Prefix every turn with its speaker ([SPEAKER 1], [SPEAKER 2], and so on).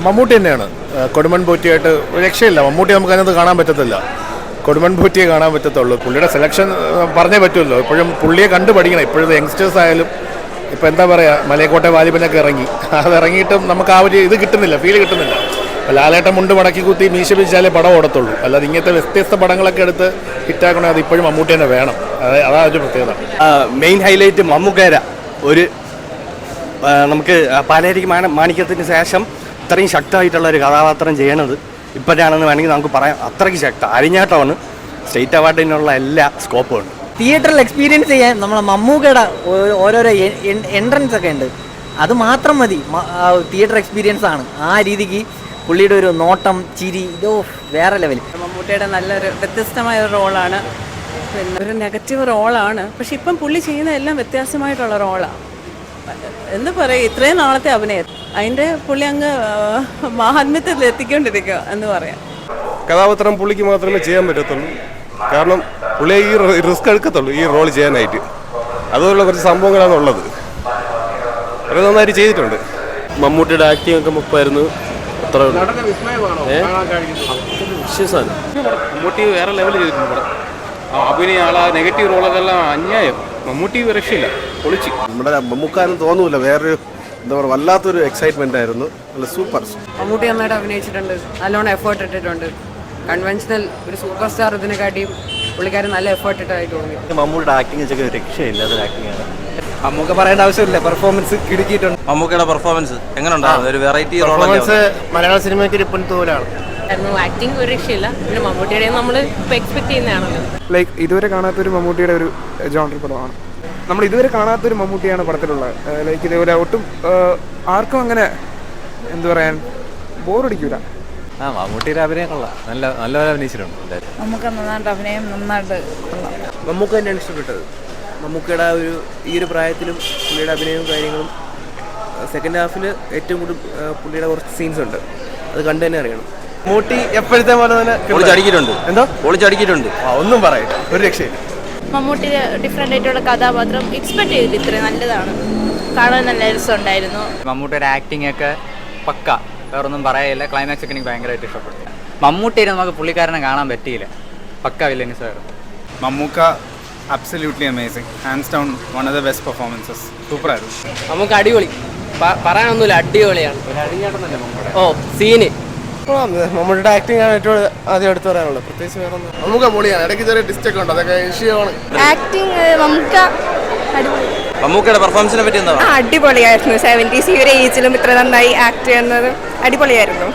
[SPEAKER 1] മമ്മൂട്ടി തന്നെയാണ്. കൊടുമൺ പോറ്റിയായിട്ട് ഒരു രക്ഷയില്ല. മമ്മൂട്ടി നമുക്ക് അതിനകത്ത് കാണാൻ പറ്റത്തില്ല. കൊടുമൺ പോറ്റിയെ കാണാൻ പറ്റത്തുള്ളൂ. പുള്ളിയുടെ സെലക്ഷൻ പറഞ്ഞേ പറ്റുമല്ലോ. ഇപ്പോഴും പുള്ളിയെ കണ്ടു പഠിക്കണം. ഇപ്പോഴത്തെ യങ്സ്റ്റേഴ്സ് ആയാലും ഇപ്പോൾ എന്താ പറയുക, മലയക്കോട്ടെ വാലിബനൊക്കെ ഇറങ്ങി, അതിറങ്ങിയിട്ടും നമുക്ക് ആ ഒരു ഇത് കിട്ടുന്നില്ല, ഫീൽ കിട്ടുന്നില്ല. ലാലേട്ടൻ മുണ്ട് മടക്കി കുത്തി മീശ പിടിച്ചാലേ പടം ഓടത്തുള്ളൂ. അല്ലാതെ ഇങ്ങനത്തെ വ്യത്യസ്ത പടങ്ങളൊക്കെ എടുത്ത് ഹിറ്റാക്കണേ അത് ഇപ്പോഴും മമ്മൂട്ടി തന്നെ വേണം. അതാ ഒരു പ്രത്യേകത.
[SPEAKER 2] മെയിൻ ഹൈലൈറ്റ് മമ്മൂക്കേര ഒരു നമുക്ക് പാലേരിക്ക് മാണിക്യത്തിന് ശേഷം ഇത്രയും ശക്തമായിട്ടുള്ള ഒരു കഥാപാത്രം ചെയ്യണത് ഇപ്പോഴാണെന്ന് വേണമെങ്കിൽ നമുക്ക് പറയാം. അത്രയ്ക്ക് ശക്തം അരിഞ്ഞാട്ടമാണ്. സ്റ്റേറ്റ് അവാർഡിനുള്ള എല്ലാ സ്കോപ്പും ഉണ്ട്.
[SPEAKER 3] തിയേറ്ററിൽ എക്സ്പീരിയൻസ് ചെയ്യാൻ നമ്മളെ മമ്മൂക്കയുടെ ഓരോരോ എൻട്രൻസ് ഒക്കെ ഉണ്ട്. അത് മാത്രം മതി തിയേറ്റർ എക്സ്പീരിയൻസ് ആണ്. ആ രീതിക്ക് പുള്ളിയുടെ ഒരു നോട്ടം, ചിരി, ഇതോ വേറെ ലെവൽ.
[SPEAKER 4] മമ്മൂട്ടിയുടെ നല്ലൊരു വ്യത്യസ്തമായ ഒരു റോളാണ്. പിന്നെ ഒരു നെഗറ്റീവ് റോളാണ്. പക്ഷെ ഇപ്പം പുള്ളി ചെയ്യുന്ന എല്ലാം വ്യത്യാസമായിട്ടുള്ള റോളാണ്. എന്താ പറയുക, ഇത്രയും നാളത്തെ അഭിനയം അതിൻ്റെ പുള്ളി അങ്ങ് മാഹാത്മ്യത്തിൽ എത്തിക്കൊണ്ടിരിക്കുക എന്ന് പറയാം.
[SPEAKER 5] കഥാപാത്രം പുള്ളിക്ക് മാത്രമേ ചെയ്യാൻ പറ്റത്തുള്ളൂ. കാരണം പുള്ളി ഈ റിസ്ക് എടുക്കത്തുള്ളൂ ഈ റോൾ ചെയ്യാനായിട്ട്. അതുപോലുള്ള കുറച്ച് സംഭവങ്ങളാണ് ഉള്ളത്. അത് നന്നായിട്ട് ചെയ്തിട്ടുണ്ട്.
[SPEAKER 6] മമ്മൂട്ടിയുടെ ആക്ടിങ് ഒക്കെ മുപ്പായിരുന്നു. അത്ര
[SPEAKER 7] മമ്മൂട്ടി വേറെ ലെവൽ ചെയ്തിട്ടുണ്ട്. അഭിനയ ആളാ നെഗറ്റീവ് റോളൊക്കെല്ലാം അന്യായം. മമ്മൂട്ടി രക്ഷയില്ല, പൊളിച്ച്.
[SPEAKER 5] നമ്മുടെ മമ്മൂക്കാരും തോന്നൂല, വേറൊരു എന്താ പറയുക, വല്ലാത്തൊരു എക്സൈറ്റ്മെന്റ് ആയിരുന്നു. നല്ല സൂപ്പർ.
[SPEAKER 4] മമ്മൂട്ടി നന്നായിട്ട് അഭിനയിച്ചിട്ടുണ്ട്, നല്ലോണം എഫേർട്ട് ഇട്ടിട്ടുണ്ട്. കൺവെൻഷണൽ ഒരു സൂപ്പർ സ്റ്റാർ ഇതിനെക്കാട്ടിയും പുള്ളിക്കാരൻ നല്ല എഫേർട്ട് ഇട്ടായിട്ട് തോന്നി.
[SPEAKER 2] മമ്മൂട്ടിയുടെ ആക്ടിങ് വെച്ചൊക്കെ രക്ഷയില്ലാത്ത ആക്ടിങ്ങാണ്.
[SPEAKER 3] മമ്മൂക്ക പറയേണ്ട ആവശ്യമില്ല, പെർഫോമൻസ് കിടുക്കിയിട്ടുണ്ട്.
[SPEAKER 6] മമ്മൂക്കയുടെ പെർഫോമൻസ് എങ്ങനെ ഉണ്ടായിരുന്നു? ഒരു വെറൈറ്റി
[SPEAKER 1] പെർഫോമൻസ് മലയാള സിനിമയ്ക്ക് ഒരു പൊൻതൂലാണ്.
[SPEAKER 4] ആക്ടിങ് ഒരു രക്ഷയില്ല. പിന്നെ മമ്മൂട്ടിയുടെ നമ്മൾ ഇപ്പോൾ എക്സ്പെക്ട് ചെയ്യുന്നതാണല്ലോ.
[SPEAKER 8] ലൈക്ക് ഇതുവരെ കാണാത്തൊരു മമ്മൂട്ടിയുടെ ഒരു ജോണർ പടമാണ്. നമ്മൾ ഇതുവരെ കാണാത്തൊരു മമ്മൂട്ടിയാണ് പടത്തിലുള്ളത്. ലൈക്ക് ഇതേപോലെ ഒട്ടും ആർക്കും അങ്ങനെ എന്താ പറയാൻ ബോറടിക്കൂല.
[SPEAKER 6] മമ്മൂട്ടിയുടെ അഭിനയം കൊള്ളാം, നല്ലപോലെ അഭിനയിച്ചിട്ടുണ്ട്.
[SPEAKER 4] നമുക്ക് നന്നായിട്ട് അഭിനയം നന്നായിട്ട് കൊള്ളാം.
[SPEAKER 3] മമ്മൂക്ക തന്നെയാണ് ഇഷ്ടപ്പെട്ടത്. മമ്മൂക്കയുടെ ഈ ഒരു പ്രായത്തിലും പുള്ളിയുടെ അഭിനയവും കാര്യങ്ങളും സെക്കൻഡ് ഹാഫിൽ ഏറ്റവും കൂടുതൽ പുള്ളിയുടെ കുറച്ച് സീൻസ് ഉണ്ട്, അത് കണ്ടു തന്നെ അറിയണം.
[SPEAKER 2] മമ്മൂട്ടി എപ്പോഴത്തെ പോലെ തന്നെ
[SPEAKER 6] പൊളിച്ചടിക്കിട്ടുണ്ട്.
[SPEAKER 2] ഒന്നും പറയില്ല, ഒരു രക്ഷയില്ല.
[SPEAKER 4] മമ്മൂട്ടി ഡിഫറെൻ്റ് ആയിട്ടുള്ള കഥാപാത്രം എക്സ്പെക്ട് ചെയ്തില്ല, ഇത്രയും നല്ലതാണ്. കാണാൻ നല്ല രസമുണ്ടായിരുന്നു.
[SPEAKER 3] മമ്മൂട്ടിയുടെ ആക്ടിങ് ഒക്കെ പക്ക, വേറൊന്നും പറയില്ല. ക്ലൈമാക്സ് ഒക്കെ എനിക്ക് ഭയങ്കരമായിട്ട് ഇഷ്ടപ്പെട്ടു. മമ്മൂട്ടിയെ നമുക്ക് പുള്ളിക്കാരനെ കാണാൻ പറ്റിയില്ല, പക്ക വില്ലൻസ് ആയിരുന്നു.
[SPEAKER 7] Mammukka absolutely amazing, hands down one of the best performances. സൂപ്പറായിരുന്നു.
[SPEAKER 3] നമുക്ക് അടിപൊളി, പറയാനൊന്നുമില്ല, അടിപൊളിയാണ്. ഓ സീന്
[SPEAKER 5] മമ്മൂട്ടിയുടെ ആക്ടിങ് ആണ് ഏറ്റവും ആദ്യം എടുത്തു പറയാനുള്ളത്. പ്രത്യേകിച്ച് വേറെ നമുക്ക് പൊളിയാണ്. ഇടയ്ക്ക് ചെറിയ ഡിസ്റ്റൊക്കെ ഉണ്ട്, അതൊക്കെ ഇഷ്യമാണ്.
[SPEAKER 4] ആക്ടിങ്
[SPEAKER 6] മമ്മൂക്കയുടെ പെർഫോമൻസിനെ പറ്റി എന്താ?
[SPEAKER 4] അടിപൊളിയായിരുന്നു. 70s ഈ ഒരു ഏജിലും ഇത്ര നന്നായി ആക്ട് ചെയ്യുന്നത് അടിപൊളിയായിരുന്നു.